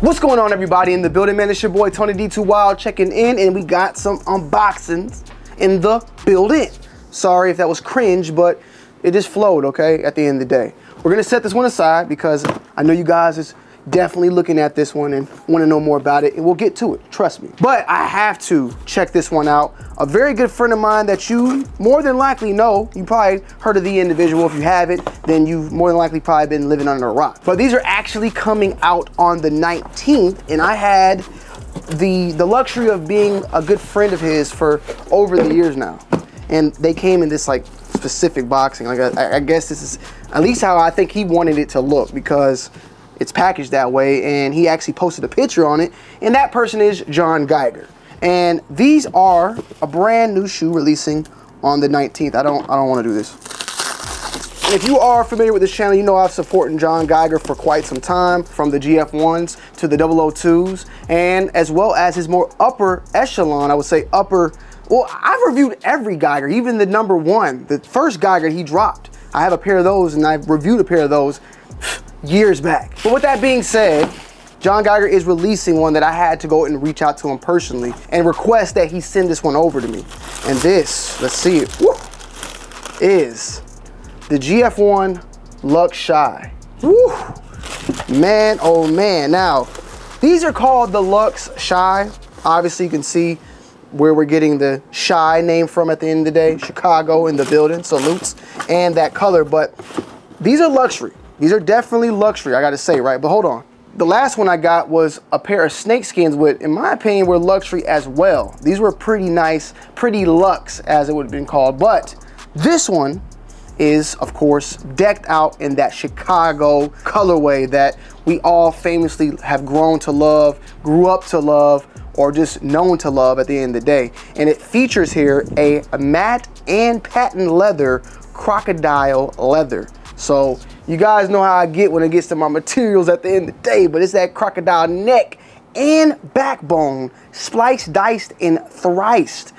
What's going on, everybody in the building, man? It's your boy Tonyd2wild checking in, and we got some unboxings in the building. Sorry if that was cringe, but it just flowed, okay, at the end of the day. We're gonna set this one aside because I know you guys is definitely looking at this one and want to know more about it, and we'll get to it, trust me. But I have to check this one out. A very good friend of mine that you more than likely know. You probably heard of the individual. If you haven't, then you've more than likely probably been living under a rock. But these are actually coming out on the 19th, and I had the luxury of being a good friend of his for over the years now. And they came in this like specific boxing. Like I guess this is at least how I think he wanted it to look, because it's packaged that way, and he actually posted a picture on it, and that person is John Geiger. And these are a brand new shoe releasing on the 19th. I don't want to do this. And if you are familiar with this channel, you know I've supported John Geiger for quite some time, from the GF1s to the 002s, and as well as his more upper echelon, I would say upper. Well, I've reviewed every Geiger, even the #1, the first Geiger he dropped. I have a pair of those, and I've reviewed a pair of those years back. But with that being said, John Geiger is releasing one that I had to go and reach out to him personally and request that he send this one over to me. And this, let's see it, woo, is the GF1 Lux Shy. Woo, man, oh man. Now, these are called the Lux Shy. Obviously, you can see where we're getting the Shy name from at the end of the day. Chicago in the building, salutes, and that color. But these are luxury. These are definitely luxury, I gotta say, right? But hold on. The last one I got was a pair of snakeskins, which, in my opinion, were luxury as well. These were pretty nice, pretty luxe, as it would have been called. But this one is, of course, decked out in that Chicago colorway that we all famously have grown to love, grew up to love, or just known to love at the end of the day. And it features here a matte and patent leather, crocodile leather. So you guys know how I get when it gets to my materials at the end of the day, but it's that crocodile neck and backbone, spliced, diced, and thriced.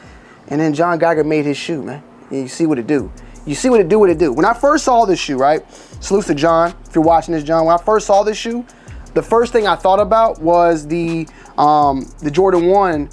And then John Geiger made his shoe, man. And you see what it do. You see what it do. When I first saw this shoe, right? Salute to John, if you're watching this, John. When I first saw this shoe, the first thing I thought about was the Jordan 1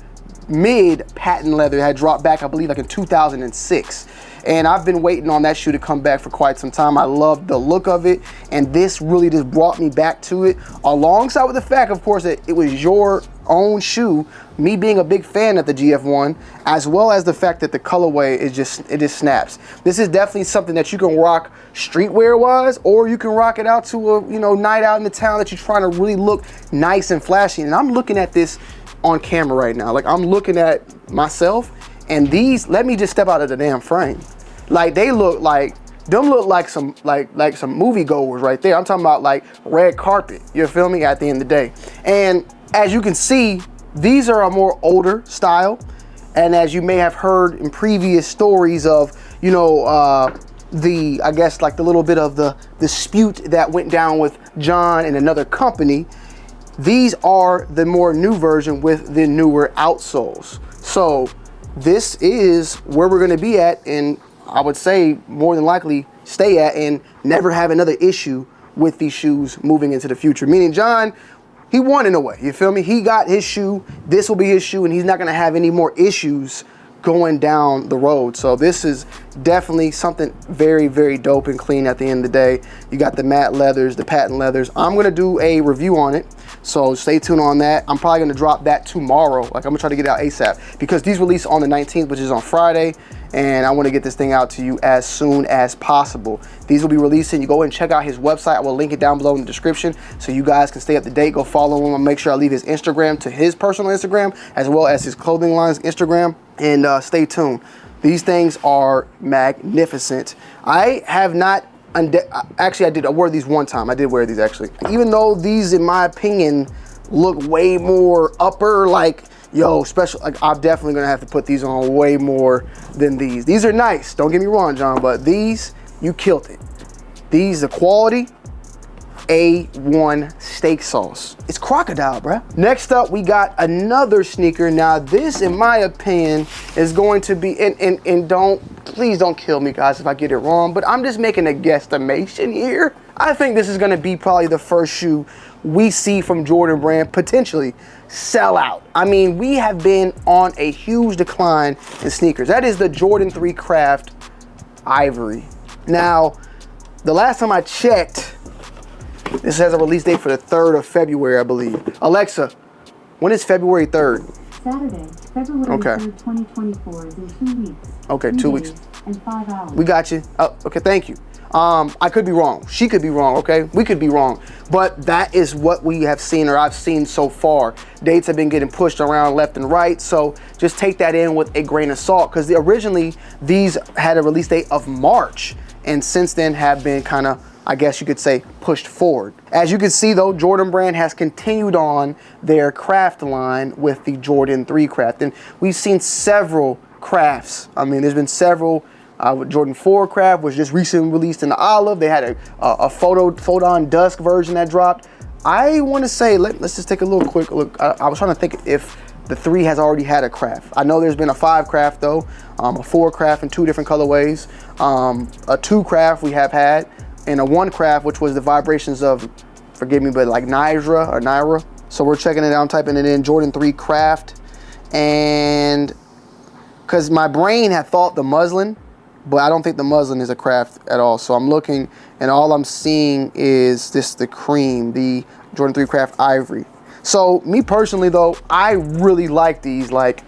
mid patent leather that had dropped back, I believe, like in 2006. And I've been waiting on that shoe to come back for quite some time. I love the look of it, and this really just brought me back to it, alongside with the fact, of course, that it was your own shoe, me being a big fan of the GF1, as well as the fact that the colorway is it just snaps. This is definitely something that you can rock streetwear wise, or you can rock it out to a night out in the town that you're trying to really look nice and flashy. And I'm looking at this on camera right now. Like, I'm looking at myself, and these, let me just step out of the damn frame. Like, they look like, them look like some some moviegoers right there. I'm talking about like red carpet, you feel me, at the end of the day. And as you can see, these are a more older style. And as you may have heard in previous stories of, I guess like the little bit of the dispute that went down with John and another company, these are the more new version with the newer outsoles. So this is where we're gonna be at, and I would say more than likely stay at, and never have another issue with these shoes moving into the future. Meaning John, he won in a way, you feel me? He got his shoe, this will be his shoe, and he's not gonna have any more issues going down the road. So this is definitely something very, very dope and clean at the end of the day. You got the matte leathers, the patent leathers. I'm gonna do a review on it, so stay tuned on that. I'm probably gonna drop that tomorrow. Like, I'm gonna try to get it out ASAP, because these release on the 19th, which is on Friday, and I want to get this thing out to you as soon as possible. These will be releasing. You go and check out his website. I will link it down below in the description so you guys can stay up to date. Go follow him. I'll make sure I leave his Instagram to his personal Instagram, as well as his clothing line's Instagram, and stay tuned. These things are magnificent. I have not, actually I wore these one time. I did wear these actually. Even though these, in my opinion, look way more upper, like, yo, special, like, I'm definitely gonna have to put these on way more than these. These are nice, don't get me wrong, John, but these, you killed it. These, the quality, A1 steak sauce. It's crocodile, bruh. Next up, we got another sneaker. Now, this, in my opinion, is going to be, and don't please don't kill me, guys, if I get it wrong, but I'm just making a guesstimation here. I think this is gonna be probably the first shoe we see from Jordan Brand potentially sell out. I mean, we have been on a huge decline in sneakers. That is the Jordan 3 Craft Ivory. Now, the last time I checked, this has a release date for the 3rd of February, I believe. Alexa, when is February 3rd? Saturday, February 3rd, 2024 is in 2 weeks. Okay, 2 weeks. And 5 hours. We got you. Oh, okay, thank you. I could be wrong. She could be wrong, okay? We could be wrong. But that is what we have seen, or I've seen so far. Dates have been getting pushed around left and right, so just take that in with a grain of salt, because originally these had a release date of March, and since then have been kind of, I guess you could say, pushed forward. As you can see though, Jordan Brand has continued on their craft line with the Jordan 3 Craft, and we've seen several crafts. I mean, there's been several. Jordan 4 Craft was just recently released in the olive. They had a photon dusk version that dropped. I want to say, let's just take a little quick look. I was trying to think if the 3 has already had a craft. I know there's been a 5 Craft though, a 4 Craft in 2 different colorways, a 2 Craft we have had, and a 1 Craft, which was the vibrations of, forgive me, but like Naira. So we're checking it out, I'm typing it in, Jordan 3 Craft, and because my brain had thought the muslin, but I don't think the muslin is a craft at all. So I'm looking, and all I'm seeing is the cream, the Jordan 3 Craft Ivory. So me personally though, I really like these. Like,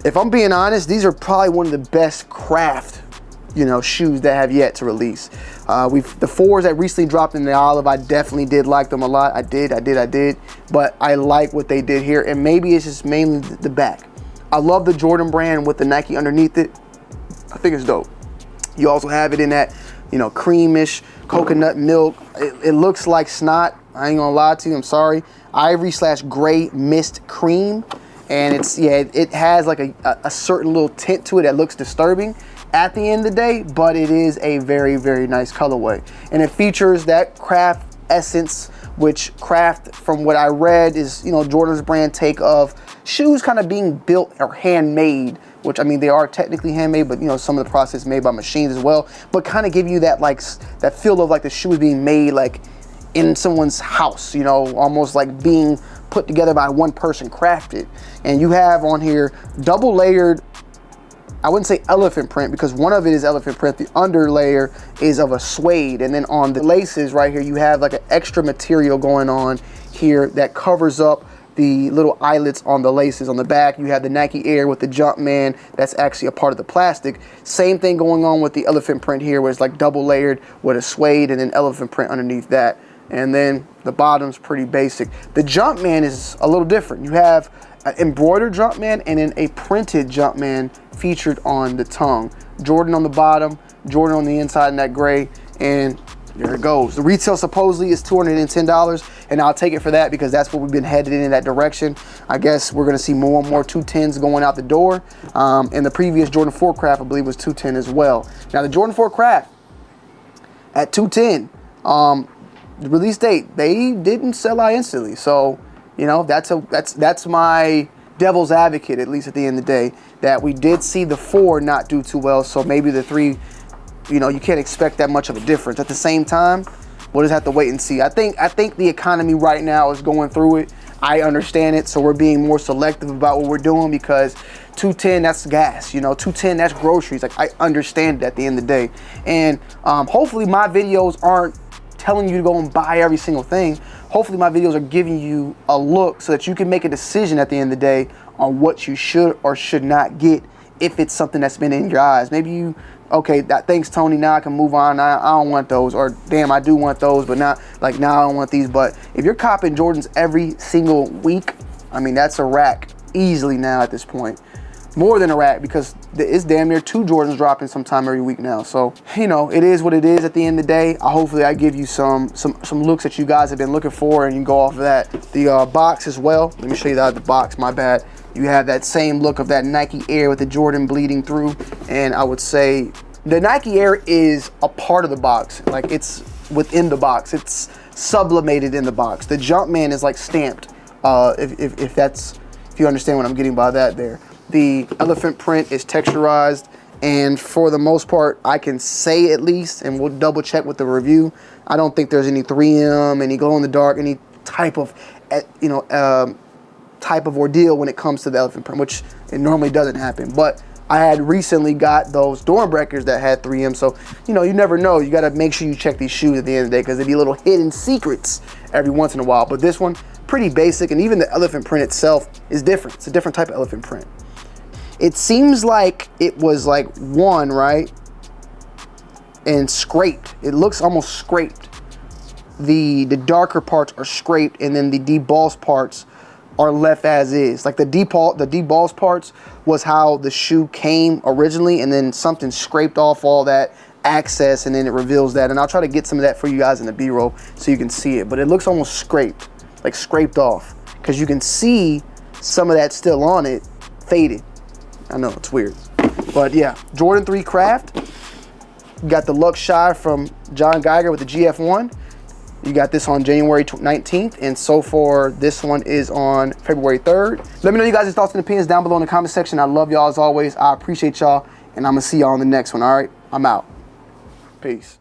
if I'm being honest, these are probably one of the best craft, shoes that have yet to release. The 4s that recently dropped in the olive, I definitely did like them a lot. I did. But I like what they did here, and maybe it's just mainly the back. I love the Jordan Brand with the Nike underneath it. I think it's dope. You also have it in that, creamish coconut milk. It looks like snot. I ain't gonna lie to you, I'm sorry. Ivory/gray mist cream. And it has like a certain little tint to it that looks disturbing at the end of the day, but it is a very, very nice colorway. And it features that craft essence, which craft, from what I read, is, Jordan's brand take of shoes kind of being built or handmade, which, I mean, they are technically handmade, but some of the process made by machines as well, but kind of give you that that feel of like the shoe is being made like in someone's house, almost like being put together by one person, crafted. And you have on here double layered, I wouldn't say elephant print, because one of it is elephant print, the under layer is of a suede, and then on the laces right here you have like an extra material going on here that covers up the little eyelets on the laces. On the back you have the Nike Air with the Jumpman, that's actually a part of the plastic. Same thing going on with the elephant print here, where it's like double layered with a suede and then elephant print underneath that. And then the bottom's pretty basic. The Jumpman is a little different. You have an embroidered Jumpman and then a printed Jumpman featured on the tongue. Jordan on the bottom, Jordan on the inside in that gray, and there it goes. The retail supposedly is $210, and I'll take it for that because that's what we've been headed in that direction. I guess we're gonna see more and more 210s going out the door. And the previous Jordan 4 Craft, I believe, was 210 as well. Now the Jordan 4 Craft at 210, the release date, they didn't sell out instantly. So, that's my devil's advocate, at least at the end of the day, that we did see the 4 not do too well. So maybe the 3, you can't expect that much of a difference. At the same time, we'll just have to wait and see. I think the economy right now is going through it. I understand it, so we're being more selective about what we're doing, because 210, that's gas, 210, that's groceries. Like, I understand it at the end of the day. And hopefully my videos aren't telling you to go and buy every single thing. Hopefully my videos are giving you a look so that you can make a decision at the end of the day on what you should or should not get if it's something that's been in your eyes. Maybe okay, thanks Tony, now I can move on. I don't want those, or damn, I do want those, but now I don't want these. But if you're copping Jordans every single week, I mean, that's a rack easily now at this point. More than a rack, because it's damn near 2 Jordans dropping sometime every week now. So, it is what it is at the end of the day. Hopefully I give you some looks that you guys have been looking for, and you can go off of that. The box as well. Let me show you the box, my bad. You have that same look of that Nike Air with the Jordan bleeding through. And I would say the Nike Air is a part of the box. Like, it's within the box. It's sublimated in the box. The Jumpman is like stamped, if you understand what I'm getting by that there. The elephant print is texturized, And for the most part, I can say at least, and we'll double check with the review, I don't think there's any 3M, any glow in the dark, any type of, type of ordeal when it comes to the elephant print, which it normally doesn't happen. But I had recently got those door breakers that had 3M, so you never know. You got to make sure you check these shoes at the end of the day, because there'd be little hidden secrets every once in a while. But this one, pretty basic, and even the elephant print itself is different. It's a different type of elephant print. It seems like it was like one, right, and scraped. It looks almost scraped. The darker parts are scraped, and then the debossed parts are left as is. Like the debossed parts was how the shoe came originally, and then something scraped off all that access, and then it reveals that. And I'll try to get some of that for you guys in the B-roll so you can see it. But it looks almost scraped, like scraped off, because you can see some of that still on it, faded. I know, it's weird. But yeah, Jordan 3 Craft. You got the Luxe Shy from John Geiger with the GF1. You got this on January 19th, and so far this one is on February 3rd. Let me know you guys' thoughts and opinions down below in the comment section. I love y'all as always. I appreciate y'all, and I'm gonna see y'all on the next one. All right, I'm out. Peace.